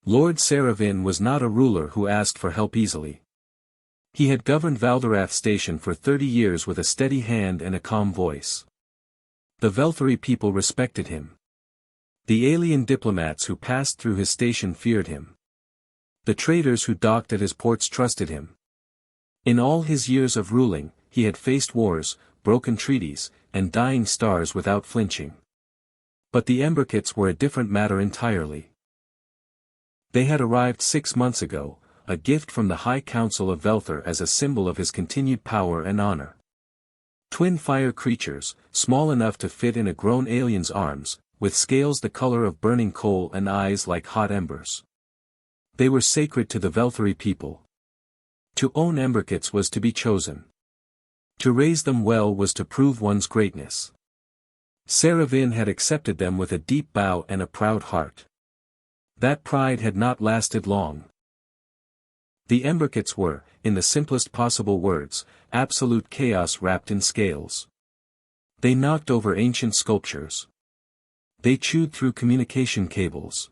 Lord Seravin was not a ruler who asked for help easily. He had governed Valdorath Station for 30 years with a steady hand and a calm voice. The Velthari people respected him. The alien diplomats who passed through his station feared him. The traders who docked at his ports trusted him. In all his years of ruling, he had faced wars, broken treaties, and dying stars without flinching. But the Emberkits were a different matter entirely. They had arrived 6 months ago, a gift from the High Council of Velthar as a symbol of his continued power and honor. Twin fire creatures, small enough to fit in a grown alien's arms, with scales the color of burning coal and eyes like hot embers. They were sacred to the Velthari people. To own Emberkits was to be chosen. To raise them well was to prove one's greatness. Seravin had accepted them with a deep bow and a proud heart. That pride had not lasted long. The Emberkits were, in the simplest possible words, absolute chaos wrapped in scales. They knocked over ancient sculptures. They chewed through communication cables.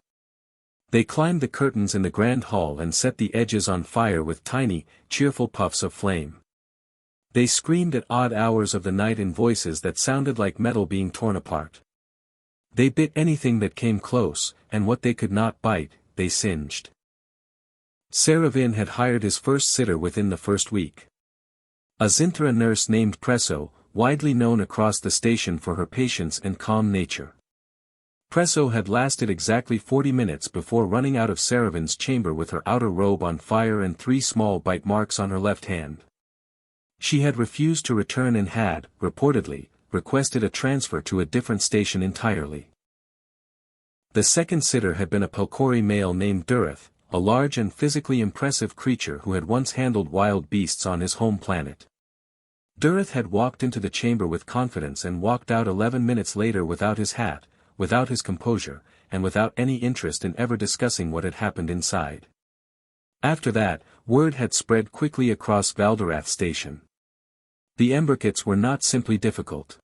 They climbed the curtains in the grand hall and set the edges on fire with tiny, cheerful puffs of flame. They screamed at odd hours of the night in voices that sounded like metal being torn apart. They bit anything that came close, and what they could not bite, they singed. Seravin had hired his first sitter within the first week. A Zinthra nurse named Presso, widely known across the station for her patience and calm nature. Presso had lasted exactly 40 minutes before running out of Seravin's chamber with her outer robe on fire and 3 small bite marks on her left hand. She had refused to return and had, reportedly, requested a transfer to a different station entirely. The second sitter had been a Pelkori male named Durath, a large and physically impressive creature who had once handled wild beasts on his home planet. Durath had walked into the chamber with confidence and walked out 11 minutes later without his hat, without his composure, and without any interest in ever discussing what had happened inside. After that, word had spread quickly across Valdorath Station. The Emberkits were not simply difficult.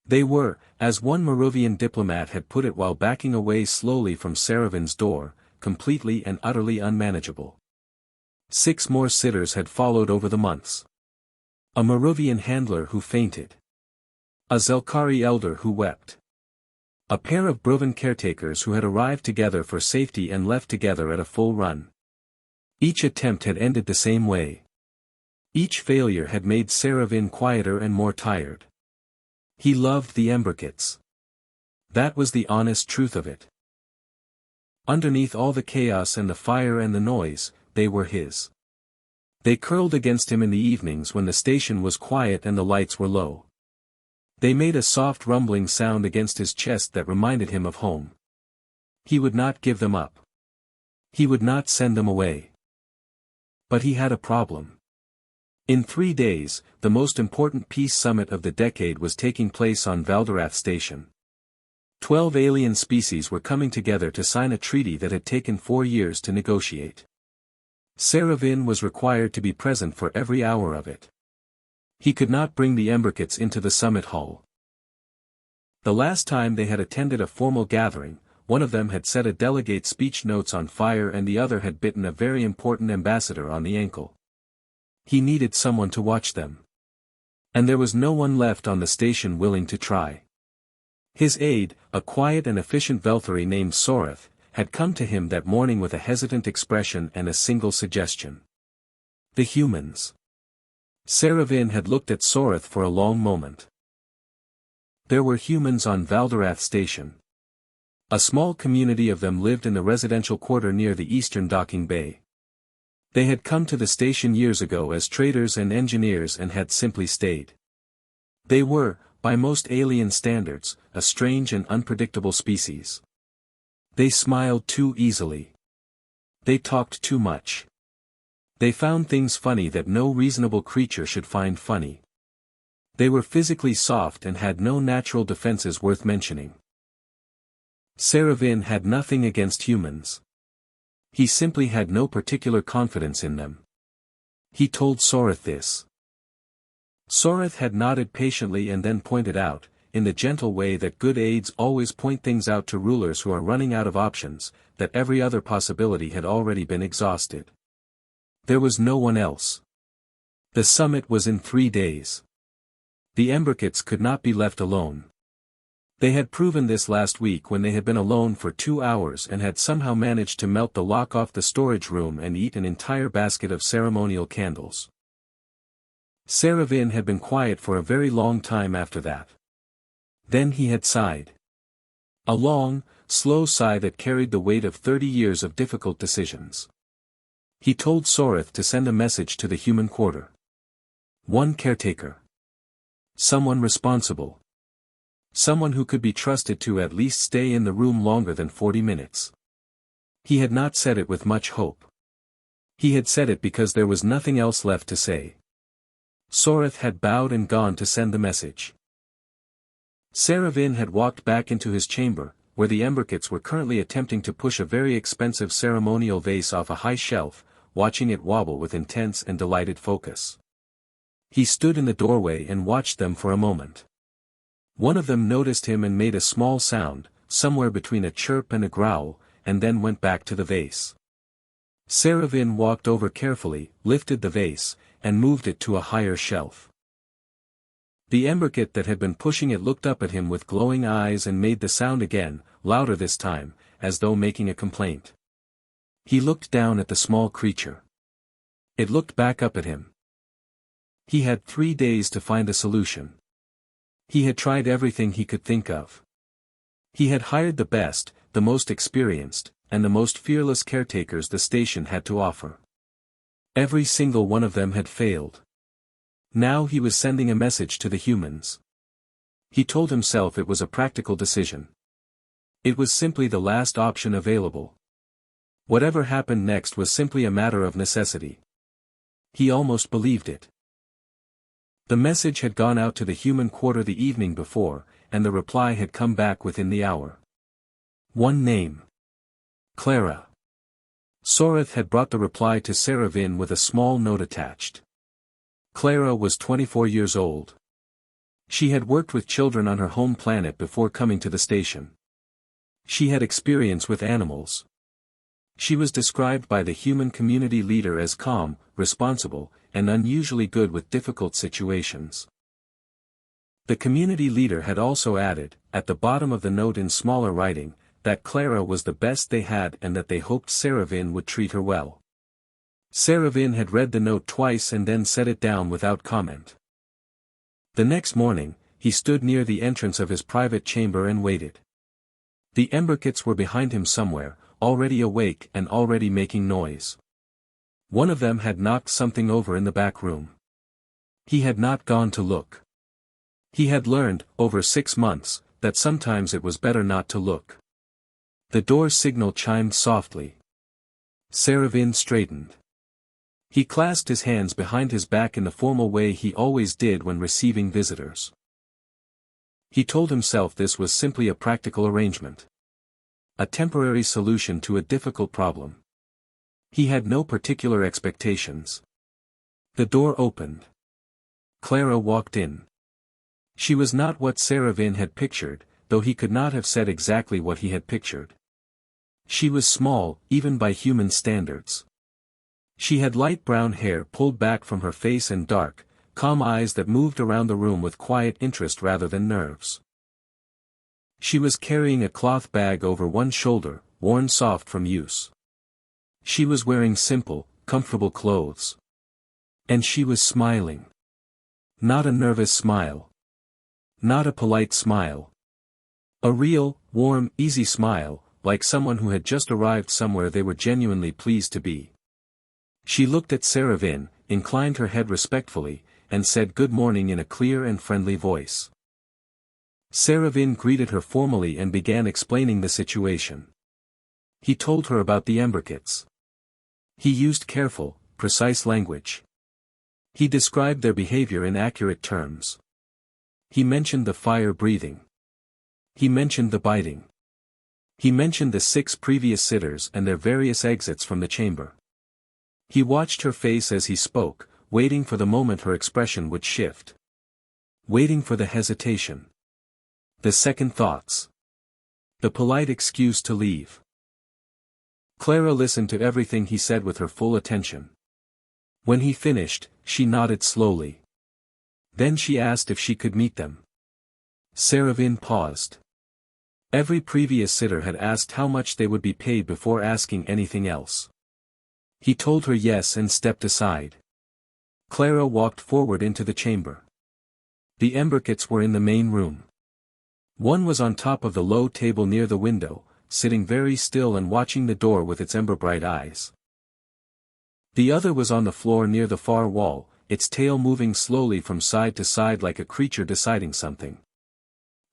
They were, as one Moravian diplomat had put it while backing away slowly from Seravin's door, completely and utterly unmanageable. 6 more sitters had followed over the months. A Moravian handler who fainted. A Zelkari elder who wept. A pair of Broven caretakers who had arrived together for safety and left together at a full run. Each attempt had ended the same way. Each failure had made Seravin quieter and more tired. He loved the Emberkits. That was the honest truth of it. Underneath all the chaos and the fire and the noise, they were his. They curled against him in the evenings when the station was quiet and the lights were low. They made a soft rumbling sound against his chest that reminded him of home. He would not give them up. He would not send them away. But he had a problem. In 3 days, the most important peace summit of the decade was taking place on Valdorath Station. 12 alien species were coming together to sign a treaty that had taken 4 years to negotiate. Seravin was required to be present for every hour of it. He could not bring the Emberkits into the summit hall. The last time they had attended a formal gathering, one of them had set a delegate's speech notes on fire and the other had bitten a very important ambassador on the ankle. He needed someone to watch them. And there was no one left on the station willing to try. His aide, a quiet and efficient Velthari named Sorath, had come to him that morning with a hesitant expression and a single suggestion. The humans. Seravin had looked at Sorath for a long moment. There were humans on Valdorath Station. A small community of them lived in the residential quarter near the eastern docking bay. They had come to the station years ago as traders and engineers and had simply stayed. They were, by most alien standards, a strange and unpredictable species. They smiled too easily. They talked too much. They found things funny that no reasonable creature should find funny. They were physically soft and had no natural defenses worth mentioning. Seravin had nothing against humans. He simply had no particular confidence in them. He told Sorath this. Sorath had nodded patiently and then pointed out, in the gentle way that good aides always point things out to rulers who are running out of options, that every other possibility had already been exhausted. There was no one else. The summit was in 3 days. The Emberkits could not be left alone. They had proven this last week when they had been alone for 2 hours and had somehow managed to melt the lock off the storage room and eat an entire basket of ceremonial candles. Seravin had been quiet for a very long time after that. Then he had sighed. A long, slow sigh that carried the weight of 30 years of difficult decisions. He told Soreth to send a message to the human quarter. One caretaker. Someone responsible. Someone who could be trusted to at least stay in the room longer than 40 minutes. He had not said it with much hope. He had said it because there was nothing else left to say. Soreth had bowed and gone to send the message. Seravin had walked back into his chamber, where the Emberkits were currently attempting to push a very expensive ceremonial vase off a high shelf, watching it wobble with intense and delighted focus. He stood in the doorway and watched them for a moment. One of them noticed him and made a small sound, somewhere between a chirp and a growl, and then went back to the vase. Seravin walked over carefully, lifted the vase, and moved it to a higher shelf. The Emberkit that had been pushing it looked up at him with glowing eyes and made the sound again, louder this time, as though making a complaint. He looked down at the small creature. It looked back up at him. He had 3 days to find a solution. He had tried everything he could think of. He had hired the best, the most experienced, and the most fearless caretakers the station had to offer. Every single one of them had failed. Now he was sending a message to the humans. He told himself it was a practical decision. It was simply the last option available. Whatever happened next was simply a matter of necessity. He almost believed it. The message had gone out to the human quarter the evening before, and the reply had come back within the hour. One name. Clara. Soreth had brought the reply to Seravin with a small note attached. Clara was 24 years old. She had worked with children on her home planet before coming to the station. She had experience with animals. She was described by the human community leader as calm, responsible, and unusually good with difficult situations. The community leader had also added, at the bottom of the note in smaller writing, that Clara was the best they had and that they hoped Seravin would treat her well. Seravin had read the note twice and then set it down without comment. The next morning, he stood near the entrance of his private chamber and waited. The Emberkits were behind him somewhere, already awake and already making noise. One of them had knocked something over in the back room. He had not gone to look. He had learned, over 6 months, that sometimes it was better not to look. The door signal chimed softly. Seravin straightened. He clasped his hands behind his back in the formal way he always did when receiving visitors. He told himself this was simply a practical arrangement. A temporary solution to a difficult problem. He had no particular expectations. The door opened. Clara walked in. She was not what Seravin had pictured, though he could not have said exactly what he had pictured. She was small, even by human standards. She had light brown hair pulled back from her face and dark, calm eyes that moved around the room with quiet interest rather than nerves. She was carrying a cloth bag over one shoulder, worn soft from use. She was wearing simple, comfortable clothes. And she was smiling. Not a nervous smile. Not a polite smile. A real, warm, easy smile, like someone who had just arrived somewhere they were genuinely pleased to be. She looked at Seravin, inclined her head respectfully, and said good morning in a clear and friendly voice. Seravin greeted her formally and began explaining the situation. He told her about the Emberkits. He used careful, precise language. He described their behavior in accurate terms. He mentioned the fire breathing. He mentioned the biting. He mentioned the 6 previous sitters and their various exits from the chamber. He watched her face as he spoke, waiting for the moment her expression would shift. Waiting for the hesitation. The second thoughts. The polite excuse to leave. Clara listened to everything he said with her full attention. When he finished, she nodded slowly. Then she asked if she could meet them. Seravin paused. Every previous sitter had asked how much they would be paid before asking anything else. He told her yes and stepped aside. Clara walked forward into the chamber. The Emberkits were in the main room. One was on top of the low table near the window, sitting very still and watching the door with its ember-bright eyes. The other was on the floor near the far wall, its tail moving slowly from side to side like a creature deciding something.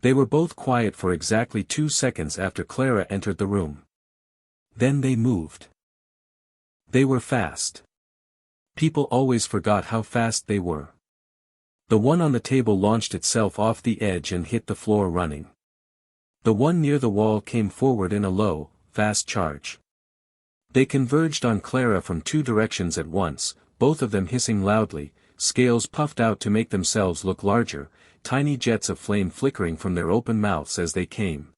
They were both quiet for exactly 2 seconds after Clara entered the room. Then they moved. They were fast. People always forgot how fast they were. The one on the table launched itself off the edge and hit the floor running. The one near the wall came forward in a low, fast charge. They converged on Clara from 2 directions at once, both of them hissing loudly, scales puffed out to make themselves look larger, tiny jets of flame flickering from their open mouths as they came.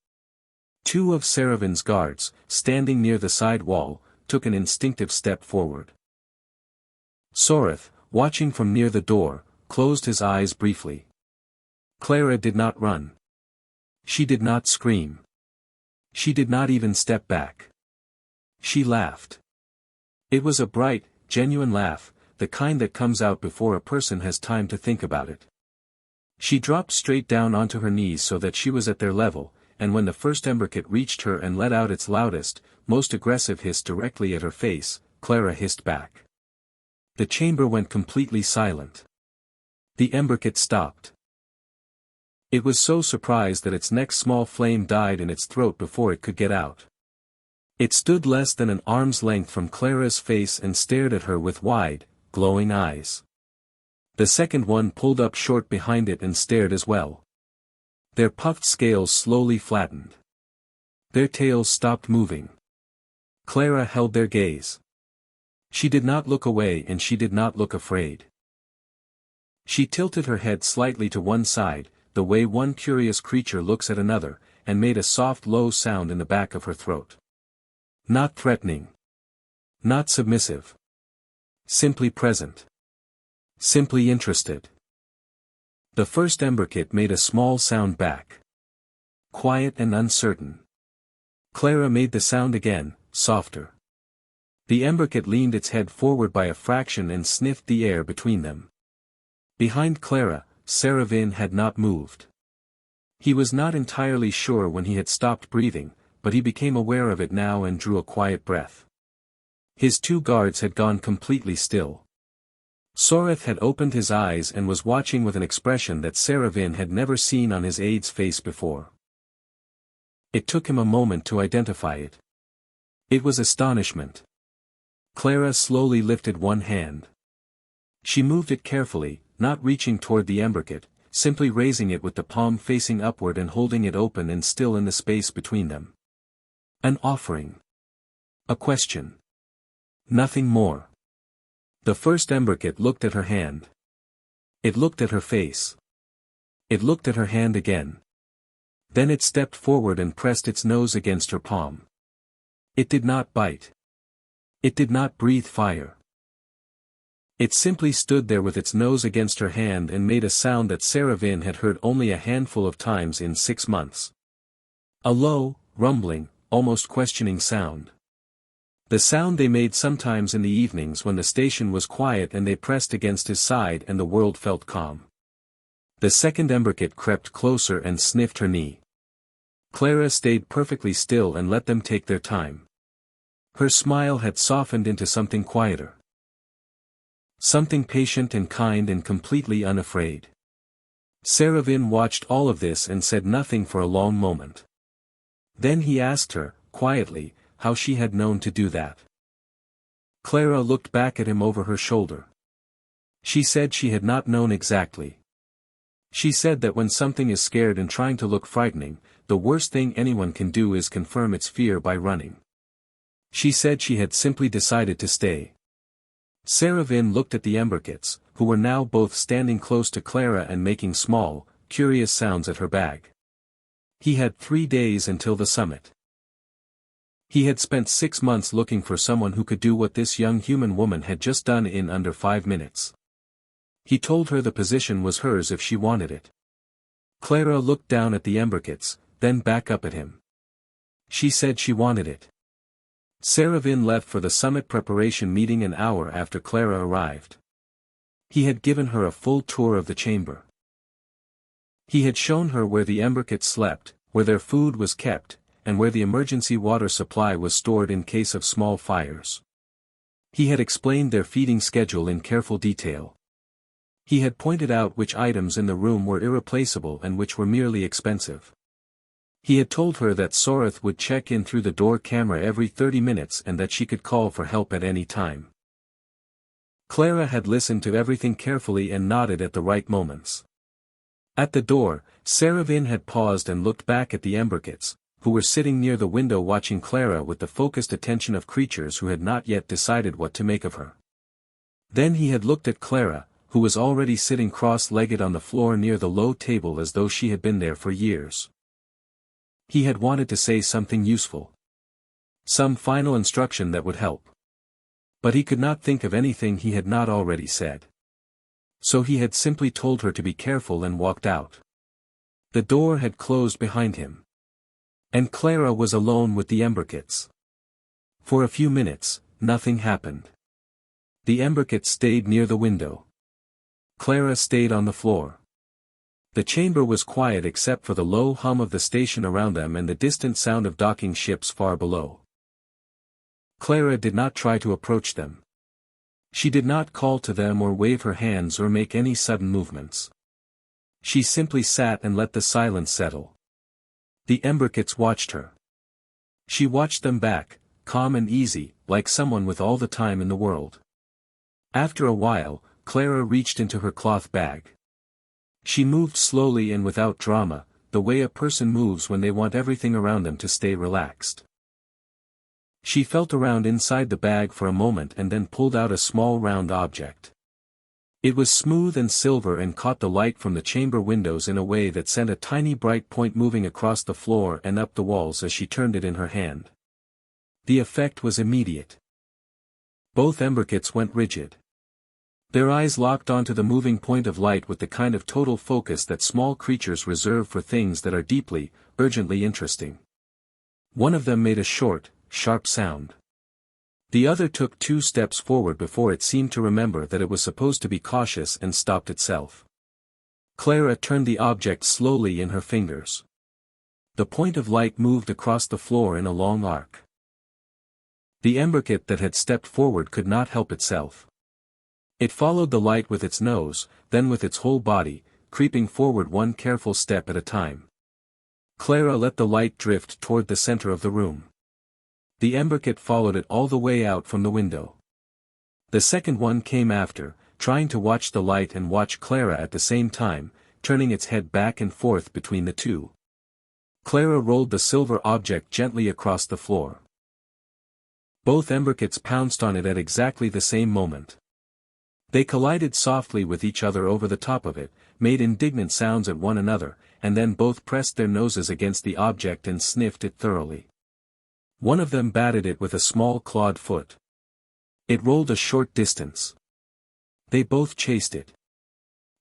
2 of Seravin's guards, standing near the side wall, took an instinctive step forward. Sorath, watching from near the door, closed his eyes briefly. Clara did not run. She did not scream. She did not even step back. She laughed. It was a bright, genuine laugh, the kind that comes out before a person has time to think about it. She dropped straight down onto her knees so that she was at their level, and when the first Emberkit reached her and let out its loudest, most aggressive hiss directly at her face, Clara hissed back. The chamber went completely silent. The Emberkit stopped. It was so surprised that its next small flame died in its throat before it could get out. It stood less than an arm's length from Clara's face and stared at her with wide, glowing eyes. The second one pulled up short behind it and stared as well. Their puffed scales slowly flattened. Their tails stopped moving. Clara held their gaze. She did not look away and she did not look afraid. She tilted her head slightly to one side, the way one curious creature looks at another, and made a soft low sound in the back of her throat. Not threatening. Not submissive. Simply present. Simply interested. The first Emberkit made a small sound back. Quiet and uncertain. Clara made the sound again, softer. The Emberkit leaned its head forward by a fraction and sniffed the air between them. Behind Clara, Seravin had not moved. He was not entirely sure when he had stopped breathing, but he became aware of it now and drew a quiet breath. His 2 guards had gone completely still. Sorath had opened his eyes and was watching with an expression that Seravin had never seen on his aide's face before. It took him a moment to identify it. It was astonishment. Clara slowly lifted one hand. She moved it carefully, not reaching toward the Emberkit, simply raising it with the palm facing upward and holding it open and still in the space between them. An offering. A question. Nothing more. The first Emberkit looked at her hand. It looked at her face. It looked at her hand again. Then it stepped forward and pressed its nose against her palm. It did not bite. It did not breathe fire. It simply stood there with its nose against her hand and made a sound that Seravin had heard only a handful of times in 6 months. A low, rumbling, almost questioning sound. The sound they made sometimes in the evenings when the station was quiet and they pressed against his side and the world felt calm. The second Emberkit crept closer and sniffed her knee. Clara stayed perfectly still and let them take their time. Her smile had softened into something quieter. Something patient and kind and completely unafraid. Seravin watched all of this and said nothing for a long moment. Then he asked her, quietly, how she had known to do that. Clara looked back at him over her shoulder. She said she had not known exactly. She said that when something is scared and trying to look frightening, the worst thing anyone can do is confirm its fear by running. She said she had simply decided to stay. Seravin looked at the Emberkits, who were now both standing close to Clara and making small, curious sounds at her bag. He had 3 days until the summit. He had spent 6 months looking for someone who could do what this young human woman had just done in under 5 minutes. He told her the position was hers if she wanted it. Clara looked down at the emberkits, then back up at him. She said she wanted it. Seravin left for the summit preparation meeting an hour after Clara arrived. He had given her a full tour of the chamber. He had shown her where the emberkits slept, where their food was kept, and where the emergency water supply was stored in case of small fires. He had explained their feeding schedule in careful detail. He had pointed out which items in the room were irreplaceable and which were merely expensive. He had told her that Soreth would check in through the door camera every 30 minutes and that she could call for help at any time. Clara had listened to everything carefully and nodded at the right moments. At the door, Seravin had paused and looked back at the emberkits, who were sitting near the window watching Clara with the focused attention of creatures who had not yet decided what to make of her. Then he had looked at Clara, who was already sitting cross-legged on the floor near the low table as though she had been there for years. He had wanted to say something useful. Some final instruction that would help. But he could not think of anything he had not already said. So he had simply told her to be careful and walked out. The door had closed behind him. And Clara was alone with the emberkits. For a few minutes, nothing happened. The emberkits stayed near the window. Clara stayed on the floor. The chamber was quiet except for the low hum of the station around them and the distant sound of docking ships far below. Clara did not try to approach them. She did not call to them or wave her hands or make any sudden movements. She simply sat and let the silence settle. The emberkits watched her. She watched them back, calm and easy, like someone with all the time in the world. After a while, Clara reached into her cloth bag. She moved slowly and without drama, the way a person moves when they want everything around them to stay relaxed. She felt around inside the bag for a moment and then pulled out a small round object. It was smooth and silver and caught the light from the chamber windows in a way that sent a tiny bright point moving across the floor and up the walls as she turned it in her hand. The effect was immediate. Both emberkits went rigid. Their eyes locked onto the moving point of light with the kind of total focus that small creatures reserve for things that are deeply, urgently interesting. One of them made a short, sharp sound. The other took 2 steps forward before it seemed to remember that it was supposed to be cautious and stopped itself. Clara turned the object slowly in her fingers. The point of light moved across the floor in a long arc. The emberkit that had stepped forward could not help itself. It followed the light with its nose, then with its whole body, creeping forward one careful step at a time. Clara let the light drift toward the center of the room. The emberkit followed it all the way out from the window. The second one came after, trying to watch the light and watch Clara at the same time, turning its head back and forth between the two. Clara rolled the silver object gently across the floor. Both emberkits pounced on it at exactly the same moment. They collided softly with each other over the top of it, made indignant sounds at one another, and then both pressed their noses against the object and sniffed it thoroughly. One of them batted it with a small clawed foot. It rolled a short distance. They both chased it.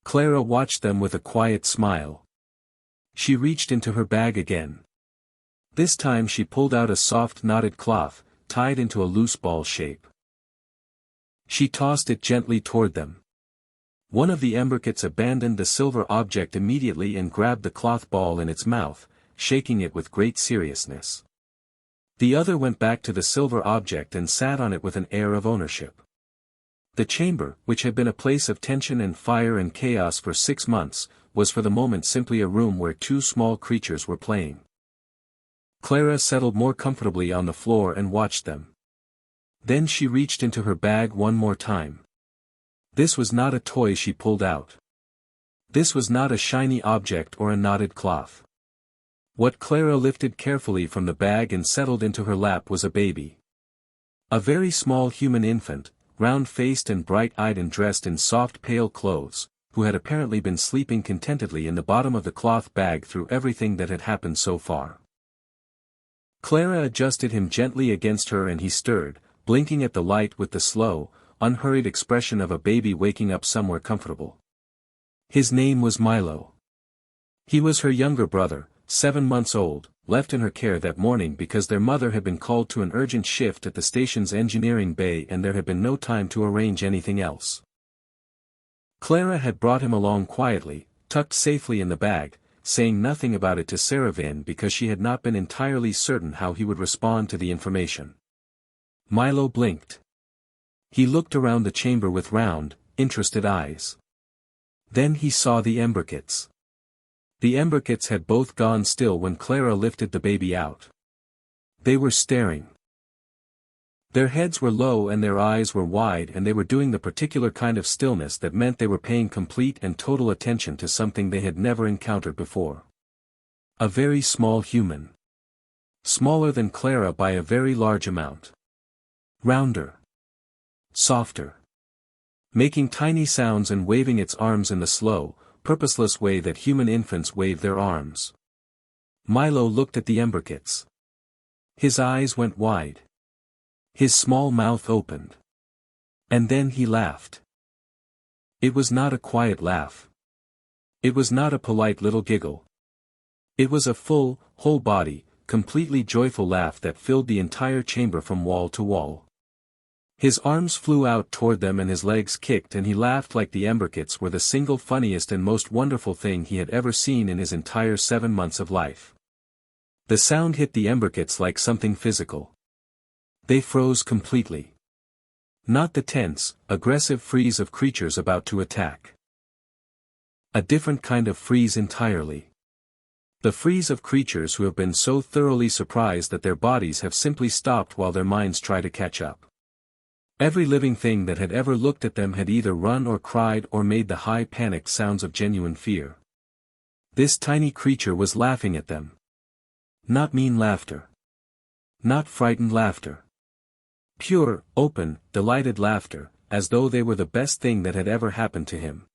Clara watched them with a quiet smile. She reached into her bag again. This time she pulled out a soft knotted cloth, tied into a loose ball shape. She tossed it gently toward them. One of the emberkits abandoned the silver object immediately and grabbed the cloth ball in its mouth, shaking it with great seriousness. The other went back to the silver object and sat on it with an air of ownership. The chamber, which had been a place of tension and fire and chaos for 6 months, was for the moment simply a room where 2 small creatures were playing. Clara settled more comfortably on the floor and watched them. Then she reached into her bag one more time. This was not a toy she pulled out. This was not a shiny object or a knotted cloth. What Clara lifted carefully from the bag and settled into her lap was a baby. A very small human infant, round-faced and bright-eyed and dressed in soft pale clothes, who had apparently been sleeping contentedly in the bottom of the cloth bag through everything that had happened so far. Clara adjusted him gently against her and he stirred, blinking at the light with the slow, unhurried expression of a baby waking up somewhere comfortable. His name was Milo. He was her younger brother, 7 months old, left in her care that morning because their mother had been called to an urgent shift at the station's engineering bay and there had been no time to arrange anything else. Clara had brought him along quietly, tucked safely in the bag, saying nothing about it to Seravin because she had not been entirely certain how he would respond to the information. Milo blinked. He looked around the chamber with round, interested eyes. Then he saw the Emberkits. The Emberkits had both gone still when Clara lifted the baby out. They were staring. Their heads were low and their eyes were wide and they were doing the particular kind of stillness that meant they were paying complete and total attention to something they had never encountered before. A very small human. Smaller than Clara by a very large amount. Rounder. Softer. Making tiny sounds and waving its arms in the slow, purposeless way that human infants wave their arms. Milo looked at the Emberkits. His eyes went wide. His small mouth opened. And then he laughed. It was not a quiet laugh. It was not a polite little giggle. It was a full, whole body, completely joyful laugh that filled the entire chamber from wall to wall. His arms flew out toward them and his legs kicked and he laughed like the Emberkits were the single funniest and most wonderful thing he had ever seen in his entire 7 months of life. The sound hit the Emberkits like something physical. They froze completely. Not the tense, aggressive freeze of creatures about to attack. A different kind of freeze entirely. The freeze of creatures who have been so thoroughly surprised that their bodies have simply stopped while their minds try to catch up. Every living thing that had ever looked at them had either run or cried or made the high panicked sounds of genuine fear. This tiny creature was laughing at them. Not mean laughter. Not frightened laughter. Pure, open, delighted laughter, as though they were the best thing that had ever happened to him.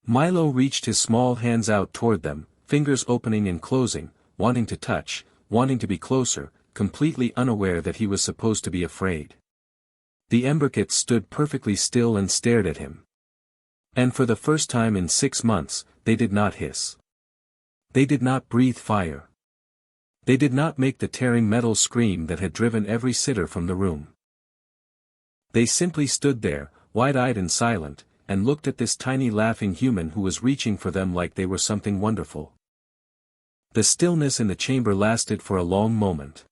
Milo reached his small hands out toward them, fingers opening and closing, wanting to touch, wanting to be closer, completely unaware that he was supposed to be afraid. The Emberkits stood perfectly still and stared at him. And for the first time in 6 months, they did not hiss. They did not breathe fire. They did not make the tearing metal scream that had driven every sitter from the room. They simply stood there, wide-eyed and silent, and looked at this tiny laughing human who was reaching for them like they were something wonderful. The stillness in the chamber lasted for a long moment.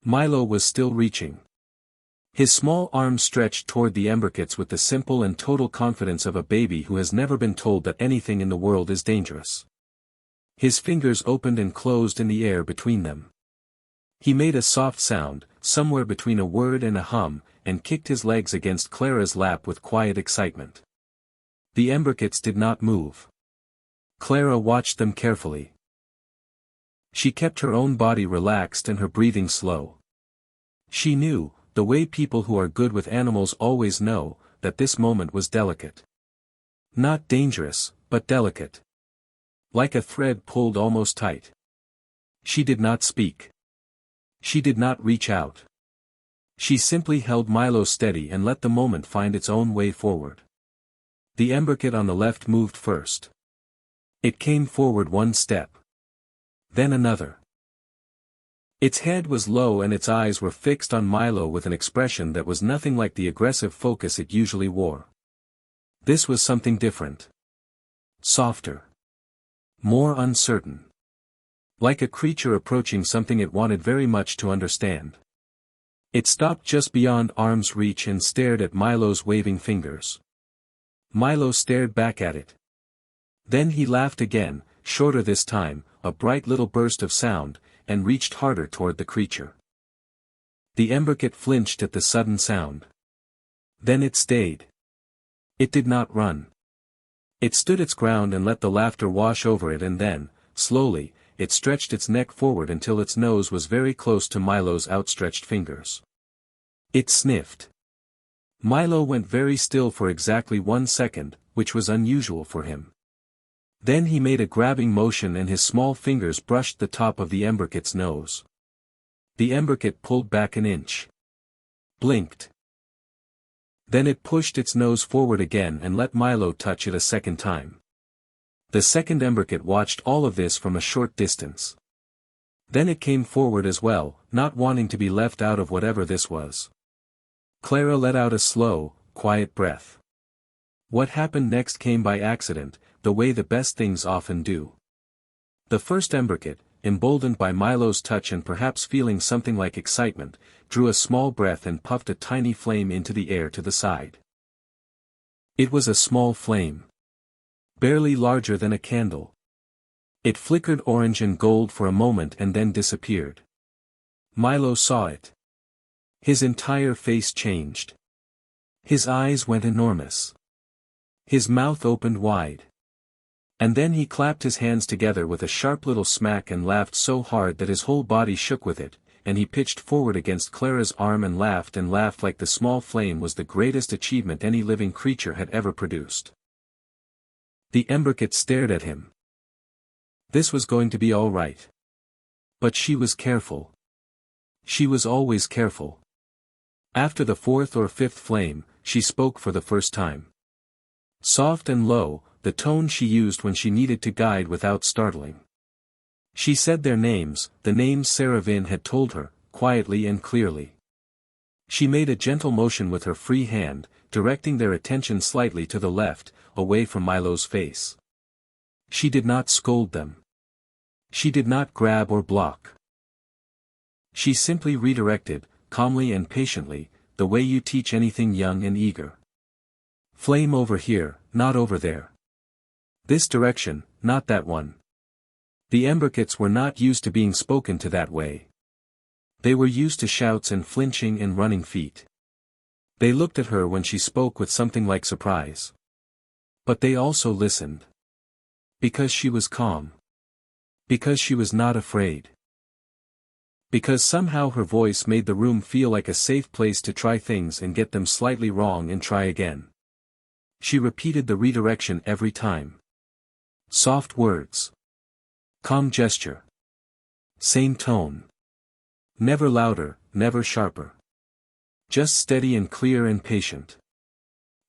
Milo was still reaching. His small arms stretched toward the Emberkits with the simple and total confidence of a baby who has never been told that anything in the world is dangerous. His fingers opened and closed in the air between them. He made a soft sound, somewhere between a word and a hum, and kicked his legs against Clara's lap with quiet excitement. The Emberkits did not move. Clara watched them carefully. She kept her own body relaxed and her breathing slow. She knew, the way people who are good with animals always know, that this moment was delicate. Not dangerous, but delicate. Like a thread pulled almost tight. She did not speak. She did not reach out. She simply held Milo steady and let the moment find its own way forward. The Emberkit on the left moved first. It came forward 1 step. Then another. Its head was low and its eyes were fixed on Milo with an expression that was nothing like the aggressive focus it usually wore. This was something different. Softer. More uncertain. Like a creature approaching something it wanted very much to understand. It stopped just beyond arm's reach and stared at Milo's waving fingers. Milo stared back at it. Then he laughed again, shorter this time, a bright little burst of sound, and reached harder toward the creature. The Emberkit flinched at the sudden sound. Then it stayed. It did not run. It stood its ground and let the laughter wash over it and then, slowly, it stretched its neck forward until its nose was very close to Milo's outstretched fingers. It sniffed. Milo went very still for exactly 1 second, which was unusual for him. Then he made a grabbing motion and his small fingers brushed the top of the Emberkit's nose. The emberkit pulled back an inch. Blinked. Then it pushed its nose forward again and let Milo touch it a second time. The second emberkit watched all of this from a short distance. Then it came forward as well, not wanting to be left out of whatever this was. Clara let out a slow, quiet breath. What happened next came by accident, the way the best things often do. The first emberkit, emboldened by Milo's touch and perhaps feeling something like excitement, drew a small breath and puffed a tiny flame into the air to the side. It was a small flame. Barely larger than a candle. It flickered orange and gold for a moment and then disappeared. Milo saw it. His entire face changed. His eyes went enormous. His mouth opened wide. And then he clapped his hands together with a sharp little smack and laughed so hard that his whole body shook with it, and he pitched forward against Clara's arm and laughed like the small flame was the greatest achievement any living creature had ever produced. The emberkit stared at him. This was going to be all right. But she was careful. She was always careful. After the fourth or fifth flame, she spoke for the first time. Soft and low, the tone she used when she needed to guide without startling. She said their names, the names Seravin had told her, quietly and clearly. She made a gentle motion with her free hand, directing their attention slightly to the left, away from Milo's face. She did not scold them. She did not grab or block. She simply redirected, calmly and patiently, the way you teach anything young and eager. Flame over here, not over there. This direction, not that one. The emberkits were not used to being spoken to that way. They were used to shouts and flinching and running feet. They looked at her when she spoke with something like surprise. But they also listened. Because she was calm. Because she was not afraid. Because somehow her voice made the room feel like a safe place to try things and get them slightly wrong and try again. She repeated the redirection every time. Soft words. Calm gesture. Same tone. Never louder, never sharper. Just steady and clear and patient.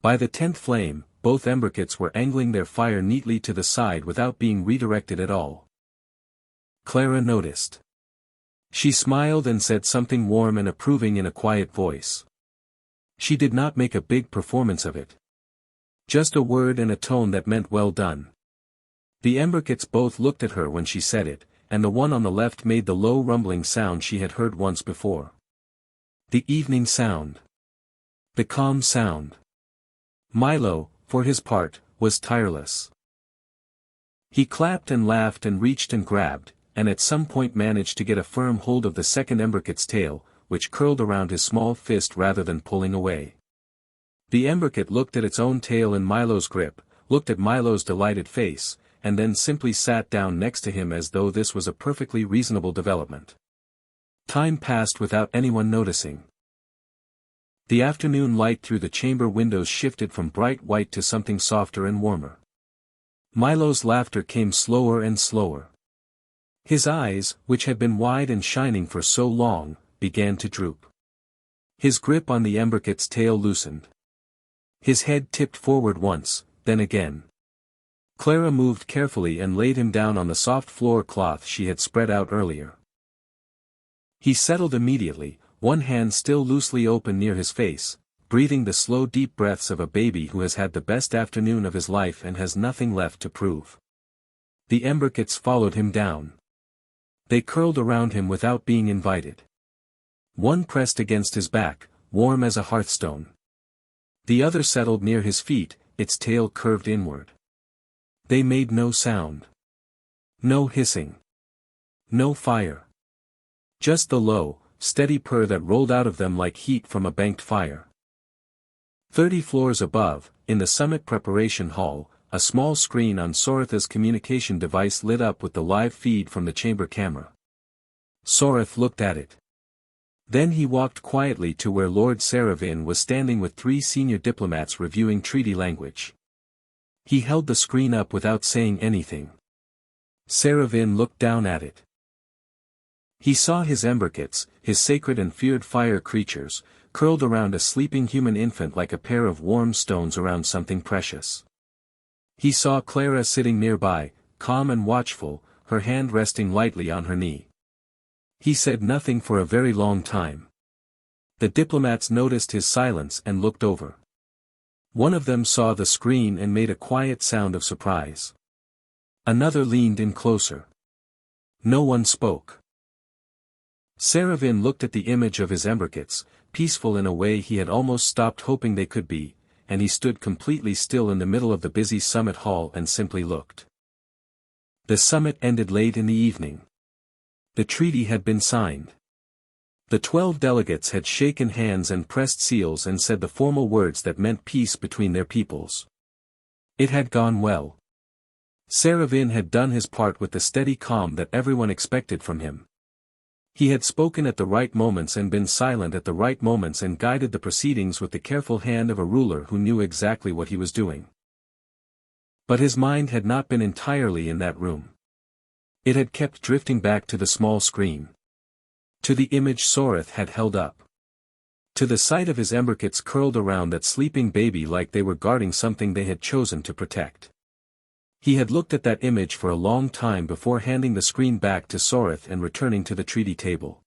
By the 10th flame, both emberkits were angling their fire neatly to the side without being redirected at all. Clara noticed. She smiled and said something warm and approving in a quiet voice. She did not make a big performance of it. Just a word and a tone that meant well done. The emberkits both looked at her when she said it, and the one on the left made the low rumbling sound she had heard once before. The evening sound. The calm sound. Milo, for his part, was tireless. He clapped and laughed and reached and grabbed, and at some point managed to get a firm hold of the second emberkit's tail, which curled around his small fist rather than pulling away. The emberkit looked at its own tail in Milo's grip, looked at Milo's delighted face, and then simply sat down next to him as though this was a perfectly reasonable development. Time passed without anyone noticing. The afternoon light through the chamber windows shifted from bright white to something softer and warmer. Milo's laughter came slower and slower. His eyes, which had been wide and shining for so long, began to droop. His grip on the emberkit's tail loosened. His head tipped forward once, then again. Clara moved carefully and laid him down on the soft floor cloth she had spread out earlier. He settled immediately, one hand still loosely open near his face, breathing the slow deep breaths of a baby who has had the best afternoon of his life and has nothing left to prove. The emberkits followed him down. They curled around him without being invited. One pressed against his back, warm as a hearthstone. The other settled near his feet, its tail curved inward. They made no sound. No hissing. No fire. Just the low, steady purr that rolled out of them like heat from a banked fire. 30 floors above, in the summit preparation hall, a small screen on Soratha's communication device lit up with the live feed from the chamber camera. Sorath looked at it. Then he walked quietly to where Lord Seravin was standing with 3 senior diplomats reviewing treaty language. He held the screen up without saying anything. Seravin looked down at it. He saw his emberkits, his sacred and feared fire creatures, curled around a sleeping human infant like a pair of warm stones around something precious. He saw Clara sitting nearby, calm and watchful, her hand resting lightly on her knee. He said nothing for a very long time. The diplomats noticed his silence and looked over. One of them saw the screen and made a quiet sound of surprise. Another leaned in closer. No one spoke. Seravin looked at the image of his Emberkits, peaceful in a way he had almost stopped hoping they could be, and he stood completely still in the middle of the busy summit hall and simply looked. The summit ended late in the evening. The treaty had been signed. The 12 delegates had shaken hands and pressed seals and said the formal words that meant peace between their peoples. It had gone well. Seravin had done his part with the steady calm that everyone expected from him. He had spoken at the right moments and been silent at the right moments and guided the proceedings with the careful hand of a ruler who knew exactly what he was doing. But his mind had not been entirely in that room. It had kept drifting back to the small screen. To the image Soreth had held up. To the sight of his Emberkits curled around that sleeping baby like they were guarding something they had chosen to protect. He had looked at that image for a long time before handing the screen back to Soreth and returning to the treaty table.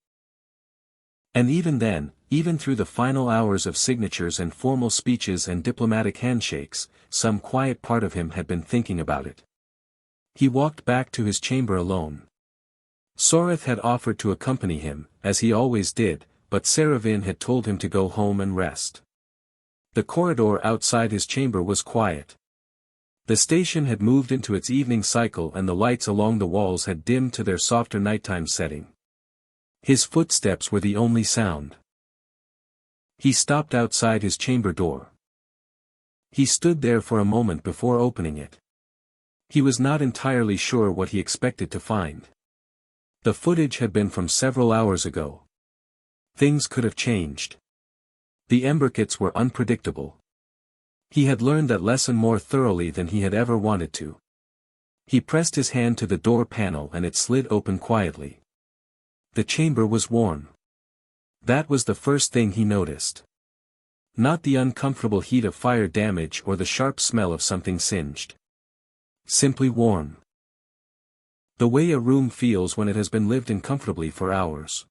And even then, even through the final hours of signatures and formal speeches and diplomatic handshakes, some quiet part of him had been thinking about it. He walked back to his chamber alone. Soreth had offered to accompany him, as he always did, but Seravin had told him to go home and rest. The corridor outside his chamber was quiet. The station had moved into its evening cycle and the lights along the walls had dimmed to their softer nighttime setting. His footsteps were the only sound. He stopped outside his chamber door. He stood there for a moment before opening it. He was not entirely sure what he expected to find. The footage had been from several hours ago. Things could have changed. The Emberkits were unpredictable. He had learned that lesson more thoroughly than he had ever wanted to. He pressed his hand to the door panel and it slid open quietly. The chamber was warm. That was the first thing he noticed. Not the uncomfortable heat of fire damage or the sharp smell of something singed. Simply warm. The way a room feels when it has been lived in comfortably for hours.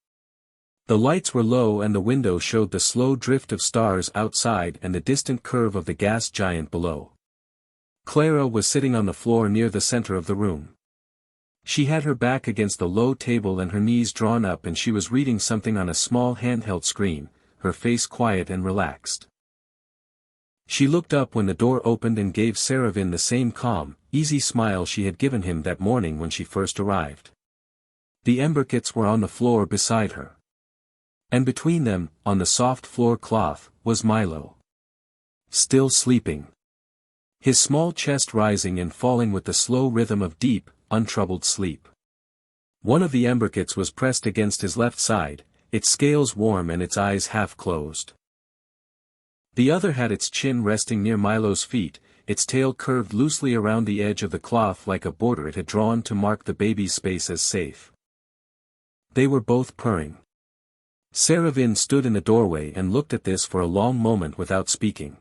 The lights were low and the window showed the slow drift of stars outside and the distant curve of the gas giant below. Clara was sitting on the floor near the center of the room. She had her back against the low table and her knees drawn up and she was reading something on a small handheld screen, her face quiet and relaxed. She looked up when the door opened and gave Seravin the same calm, easy smile she had given him that morning when she first arrived. The Emberkits were on the floor beside her. And between them, on the soft floor cloth, was Milo. Still sleeping. His small chest rising and falling with the slow rhythm of deep, untroubled sleep. One of the Emberkits was pressed against his left side, its scales warm and its eyes half closed. The other had its chin resting near Milo's feet, its tail curved loosely around the edge of the cloth like a border it had drawn to mark the baby's space as safe. They were both purring. Seravin stood in the doorway and looked at this for a long moment without speaking.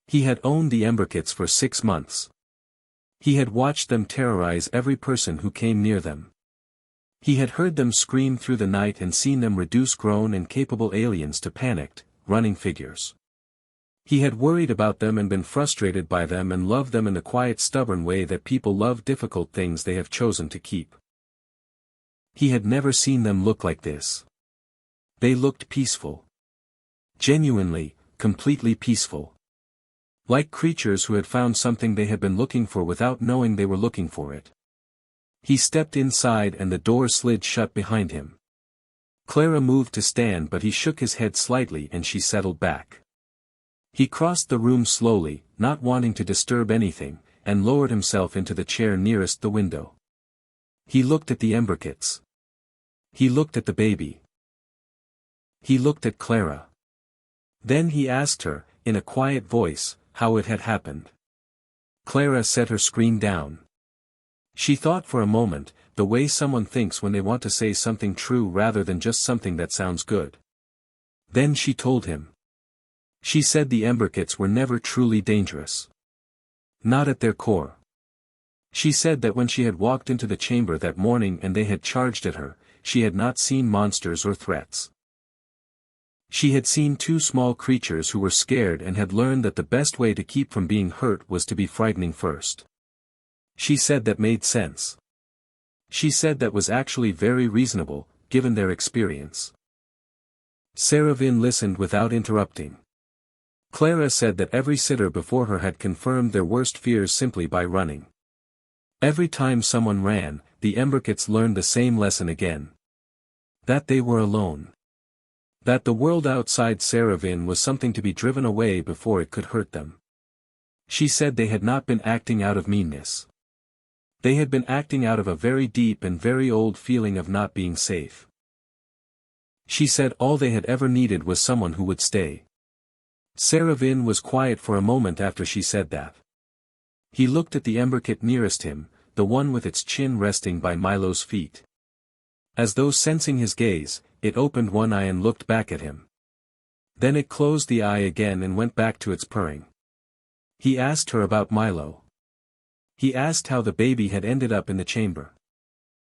He had owned the Emberkits for 6 months. He had watched them terrorize every person who came near them. He had heard them scream through the night and seen them reduce grown and capable aliens to panicked, running figures. He had worried about them and been frustrated by them and loved them in the quiet stubborn way that people love difficult things they have chosen to keep. He had never seen them look like this. They looked peaceful. Genuinely, completely peaceful. Like creatures who had found something they had been looking for without knowing they were looking for it. He stepped inside and the door slid shut behind him. Clara moved to stand but he shook his head slightly and she settled back. He crossed the room slowly, not wanting to disturb anything, and lowered himself into the chair nearest the window. He looked at the Emberkits. He looked at the baby. He looked at Clara. Then he asked her, in a quiet voice, how it had happened. Clara set her screen down. She thought for a moment, the way someone thinks when they want to say something true rather than just something that sounds good. Then she told him. She said the Emberkits were never truly dangerous. Not at their core. She said that when she had walked into the chamber that morning and they had charged at her, she had not seen monsters or threats. She had seen two small creatures who were scared and had learned that the best way to keep from being hurt was to be frightening first. She said that made sense. She said that was actually very reasonable, given their experience. Seravin listened without interrupting. Clara said that every sitter before her had confirmed their worst fears simply by running. Every time someone ran, the Emberkits learned the same lesson again. That they were alone. That the world outside Seravin was something to be driven away before it could hurt them. She said they had not been acting out of meanness. They had been acting out of a very deep and very old feeling of not being safe. She said all they had ever needed was someone who would stay. Seravin was quiet for a moment after she said that. He looked at the Emberkit nearest him, the one with its chin resting by Milo's feet. As though sensing his gaze, it opened one eye and looked back at him. Then it closed the eye again and went back to its purring. He asked her about Milo. He asked how the baby had ended up in the chamber.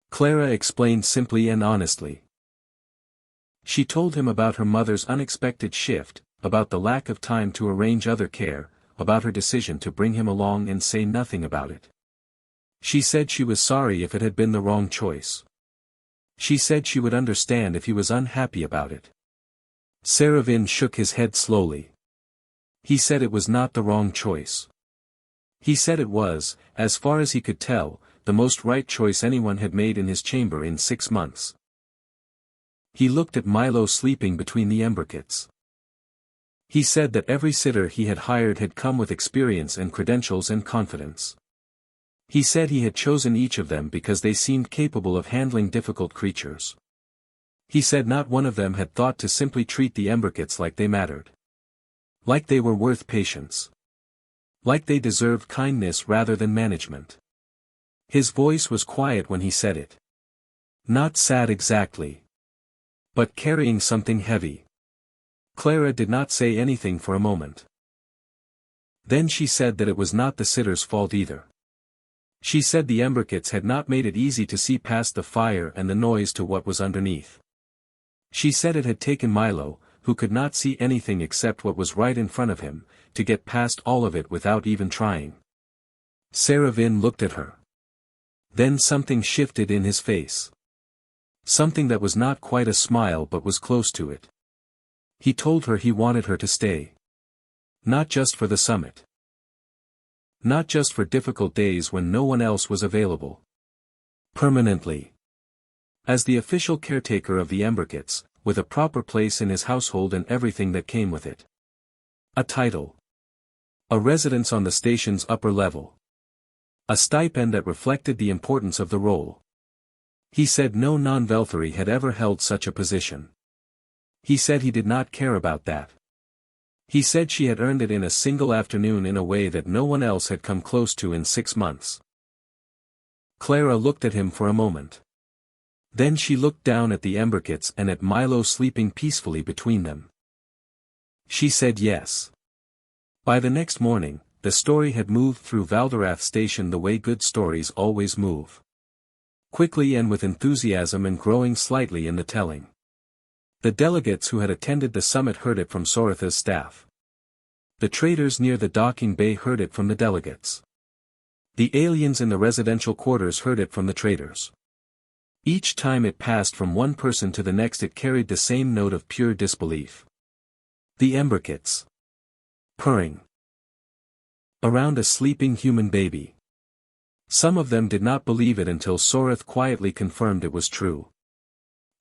Clara explained simply and honestly. She told him about her mother's unexpected shift, about the lack of time to arrange other care, about her decision to bring him along and say nothing about it. She said she was sorry if it had been the wrong choice. She said she would understand if he was unhappy about it. Seravin shook his head slowly. He said it was not the wrong choice. He said it was, as far as he could tell, the most right choice anyone had made in his chamber in 6 months. He looked at Milo sleeping between the Emberkits. He said that every sitter he had hired had come with experience and credentials and confidence. He said he had chosen each of them because they seemed capable of handling difficult creatures. He said not one of them had thought to simply treat the Emberkits like they mattered. Like they were worth patience. Like they deserved kindness rather than management. His voice was quiet when he said it. Not sad exactly. But carrying something heavy. Clara did not say anything for a moment. Then she said that it was not the sitter's fault either. She said the Emberkits had not made it easy to see past the fire and the noise to what was underneath. She said it had taken Milo, who could not see anything except what was right in front of him, to get past all of it without even trying. Seravin looked at her. Then something shifted in his face. Something that was not quite a smile but was close to it. He told her he wanted her to stay. Not just for the summit. Not just for difficult days when no one else was available. Permanently. As the official caretaker of the Emberkits, with a proper place in his household and everything that came with it. A title. A residence on the station's upper level. A stipend that reflected the importance of the role. He said no non-Velthari had ever held such a position. He said he did not care about that. He said she had earned it in a single afternoon in a way that no one else had come close to in 6 months. Clara looked at him for a moment. Then she looked down at the Emberkits and at Milo sleeping peacefully between them. She said yes. By the next morning, the story had moved through Valdorath Station the way good stories always move. Quickly and with enthusiasm and growing slightly in the telling. The delegates who had attended the summit heard it from Soratha's staff. The traders near the docking bay heard it from the delegates. The aliens in the residential quarters heard it from the traders. Each time it passed from one person to the next it carried the same note of pure disbelief. The Emberkits. Purring. Around a sleeping human baby. Some of them did not believe it until Sorath quietly confirmed it was true.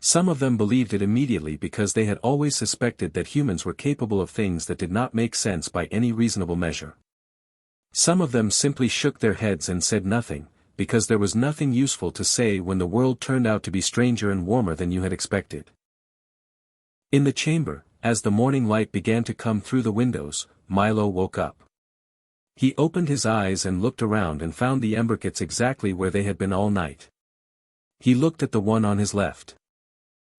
Some of them believed it immediately because they had always suspected that humans were capable of things that did not make sense by any reasonable measure. Some of them simply shook their heads and said nothing, because there was nothing useful to say when the world turned out to be stranger and warmer than you had expected. In the chamber, as the morning light began to come through the windows, Milo woke up. He opened his eyes and looked around and found the Emberkits exactly where they had been all night. He looked at the one on his left.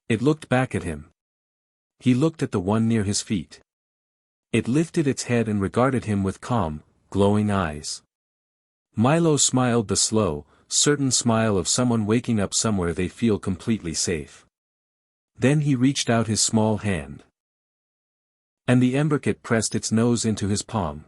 It looked back at him. He looked at the one near his feet. It lifted its head and regarded him with calm, glowing eyes. Milo smiled the slow, certain smile of someone waking up somewhere they feel completely safe. Then he reached out his small hand. And the emberkit pressed its nose into his palm.